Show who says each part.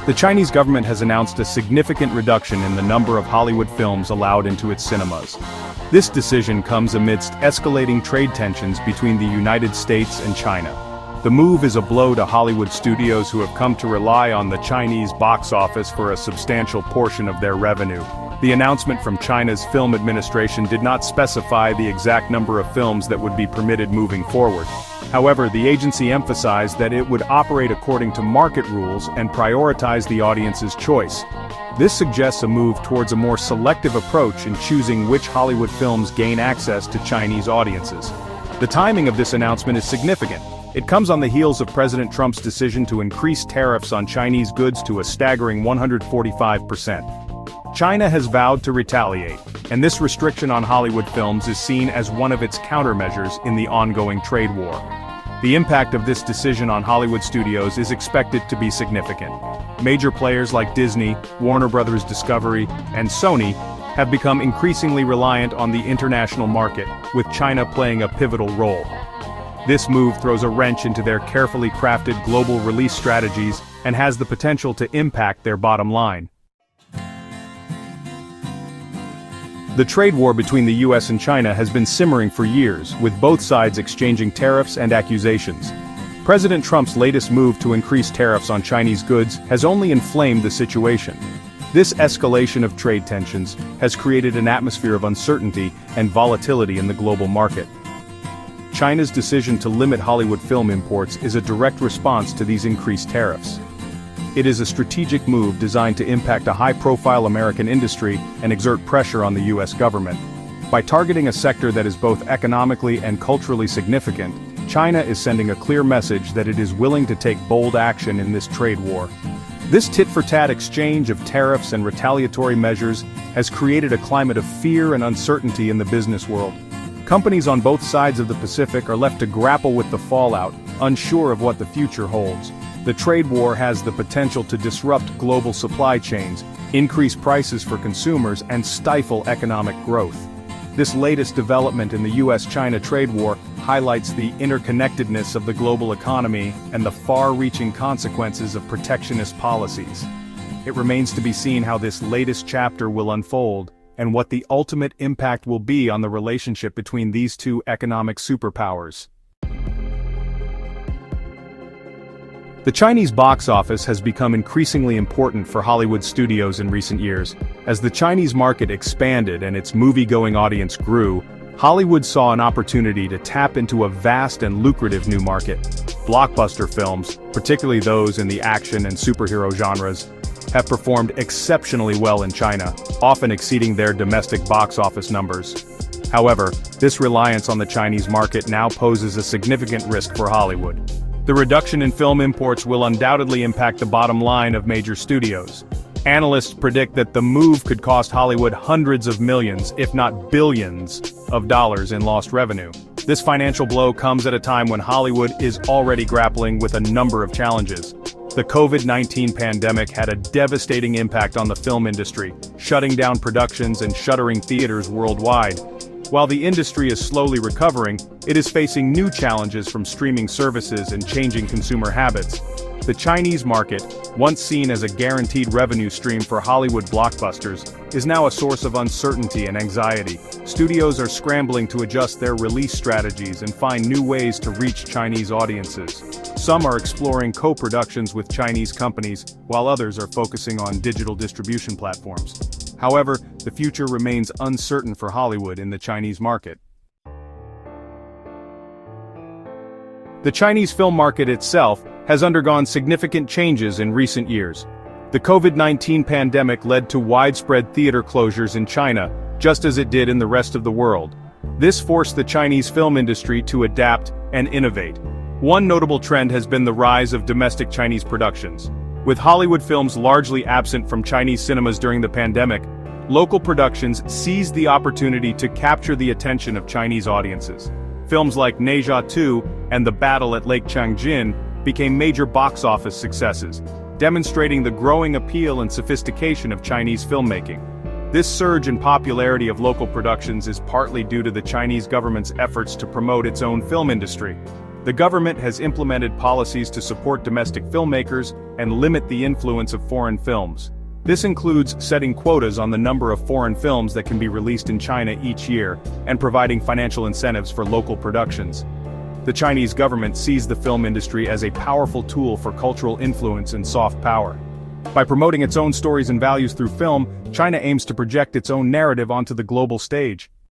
Speaker 1: The Chinese government has announced a significant reduction in the number of Hollywood films allowed into its cinemas. This decision comes amidst escalating trade tensions between the United States and China. The move is a blow to Hollywood studios who have come to rely on the Chinese box office for a substantial portion of their revenue. The announcement from China's film administration did not specify the exact number of films that would be permitted moving forward. However, the agency emphasized that it would operate according to market rules and prioritize the audience's choice. This suggests a move towards a more selective approach in choosing which Hollywood films gain access to Chinese audiences. The timing of this announcement is significant. It comes on the heels of President Trump's decision to increase tariffs on Chinese goods to a staggering 145%. China has vowed to retaliate, and this restriction on Hollywood films is seen as one of its countermeasures in the ongoing trade war. The impact of this decision on Hollywood studios is expected to be significant. Major players like Disney, Warner Bros. Discovery, and Sony have become increasingly reliant on the international market, with China playing a pivotal role. This move throws a wrench into their carefully crafted global release strategies and has the potential to impact their bottom line. The trade war between the US and China has been simmering for years, with both sides exchanging tariffs and accusations. President Trump's latest move to increase tariffs on Chinese goods has only inflamed the situation. This escalation of trade tensions has created an atmosphere of uncertainty and volatility in the global market. China's decision to limit Hollywood film imports is a direct response to these increased tariffs. It is a strategic move designed to impact a high-profile American industry and exert pressure on the US government. By targeting a sector that is both economically and culturally significant, China is sending a clear message that it is willing to take bold action in this trade war. This tit-for-tat exchange of tariffs and retaliatory measures has created a climate of fear and uncertainty in the business world. Companies on both sides of the Pacific are left to grapple with the fallout, unsure of what the future holds. The trade war has the potential to disrupt global supply chains, increase prices for consumers, and stifle economic growth. This latest development in the US-China trade war highlights the interconnectedness of the global economy and the far-reaching consequences of protectionist policies. It remains to be seen how this latest chapter will unfold, and what the ultimate impact will be on the relationship between these two economic superpowers. The Chinese box office has become increasingly important for Hollywood studios in recent years. As the Chinese market expanded and its movie-going audience grew, Hollywood saw an opportunity to tap into a vast and lucrative new market. Blockbuster films, particularly those in the action and superhero genres, have performed exceptionally well in China, often exceeding their domestic box office numbers. However, this reliance on the Chinese market now poses a significant risk for Hollywood. The reduction in film imports will undoubtedly impact the bottom line of major studios. Analysts predict that the move could cost Hollywood hundreds of millions, if not billions, of dollars in lost revenue. This financial blow comes at a time when Hollywood is already grappling with a number of challenges. The COVID-19 pandemic had a devastating impact on the film industry, shutting down productions and shuttering theaters worldwide. While the industry is slowly recovering, it is facing new challenges from streaming services and changing consumer habits. The Chinese market, once seen as a guaranteed revenue stream for Hollywood blockbusters, is now a source of uncertainty and anxiety. Studios are scrambling to adjust their release strategies and find new ways to reach Chinese audiences. Some are exploring co-productions with Chinese companies, while others are focusing on digital distribution platforms. However, the future remains uncertain for Hollywood in the Chinese market. The Chinese film market itself has undergone significant changes in recent years. The COVID-19 pandemic led to widespread theater closures in China, just as it did in the rest of the world. This forced the Chinese film industry to adapt and innovate. One notable trend has been the rise of domestic Chinese productions. With Hollywood films largely absent from Chinese cinemas during the pandemic, local productions seized the opportunity to capture the attention of Chinese audiences. Films like Ne Zha 2 and The Battle at Lake Changjin became major box office successes, demonstrating the growing appeal and sophistication of Chinese filmmaking. This surge in popularity of local productions is partly due to the Chinese government's efforts to promote its own film industry. The government has implemented policies to support domestic filmmakers and limit the influence of foreign films. This includes setting quotas on the number of foreign films that can be released in China each year, and providing financial incentives for local productions. The Chinese government sees the film industry as a powerful tool for cultural influence and soft power. By promoting its own stories and values through film, China aims to project its own narrative onto the global stage.